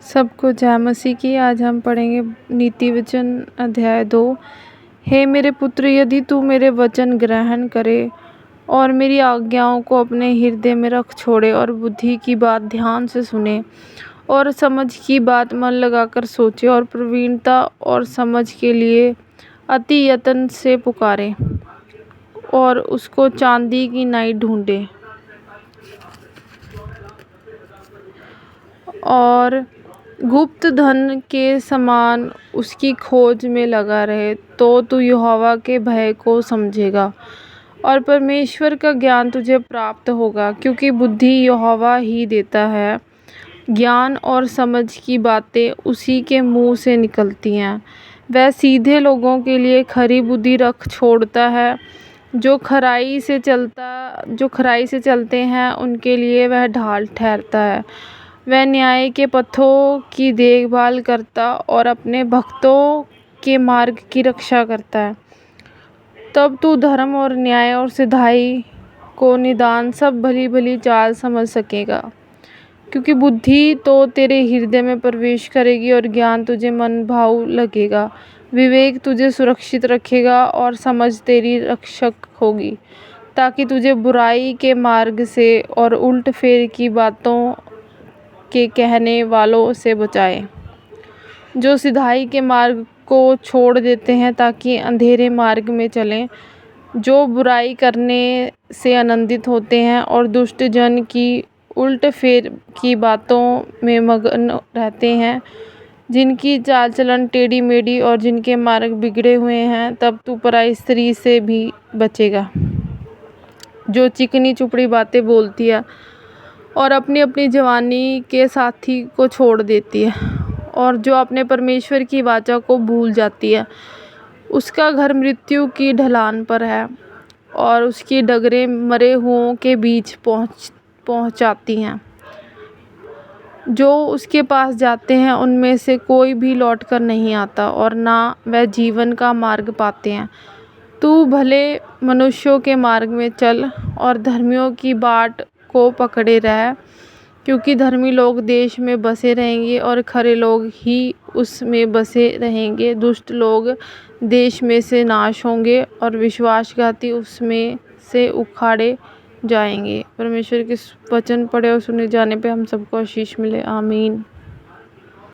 सबको जय मसीह की। आज हम पढ़ेंगे नीति वचन अध्याय 2। हे मेरे पुत्र, यदि तू मेरे वचन ग्रहण करे और मेरी आज्ञाओं को अपने हृदय में रख छोड़े और बुद्धि की बात ध्यान से सुने और समझ की बात मन लगाकर सोचे और प्रवीणता और समझ के लिए अति यत्न से पुकारे और उसको चांदी की नाई ढूंढे और गुप्त धन के समान उसकी खोज में लगा रहे, तो तू यहोवा के भय को समझेगा और परमेश्वर का ज्ञान तुझे प्राप्त होगा, क्योंकि बुद्धि यहोवा ही देता है। ज्ञान और समझ की बातें उसी के मुंह से निकलती हैं। वह सीधे लोगों के लिए खरी बुद्धि रख छोड़ता है। जो खराई से चलते हैं उनके लिए वह ढाल ठहरता है। वह न्याय के पथों की देखभाल करता और अपने भक्तों के मार्ग की रक्षा करता है। तब तू धर्म और न्याय और सिधाई को निदान सब भली भली चाल समझ सकेगा, क्योंकि बुद्धि तो तेरे हृदय में प्रवेश करेगी और ज्ञान तुझे मन भाऊ लगेगा। विवेक तुझे सुरक्षित रखेगा और समझ तेरी रक्षक होगी, ताकि तुझे बुराई के मार्ग से और उल्ट फेर की बातों के कहने वालों से बचाए, जो सिधाई के मार्ग को छोड़ देते हैं ताकि अंधेरे मार्ग में चलें, जो बुराई करने से आनंदित होते हैं और दुष्ट जन की उल्ट फेर की बातों में मगन रहते हैं, जिनकी चाल चलन टेढ़ी मेढ़ी और जिनके मार्ग बिगड़े हुए हैं। तब तू पराई स्त्री से भी बचेगा, जो चिकनी चुपड़ी बातें बोलती है और अपनी अपनी जवानी के साथी को छोड़ देती है, और जो अपने परमेश्वर की वाचा को भूल जाती है। उसका घर मृत्यु की ढलान पर है और उसकी डगरें मरे हुओं के बीच पहुंचाती हैं। जो उसके पास जाते हैं उनमें से कोई भी लौटकर नहीं आता, और ना वह जीवन का मार्ग पाते हैं। तू भले मनुष्यों के मार्ग में चल और धर्मियों की बाट को पकड़े रह, क्योंकि धर्मी लोग देश में बसे रहेंगे और खरे लोग ही उसमें बसे रहेंगे। दुष्ट लोग देश में से नाश होंगे और विश्वासघाती उसमें से उखाड़े जाएंगे। परमेश्वर के वचन पढ़े और सुने जाने पे हम सबको आशीष मिले। आमीन।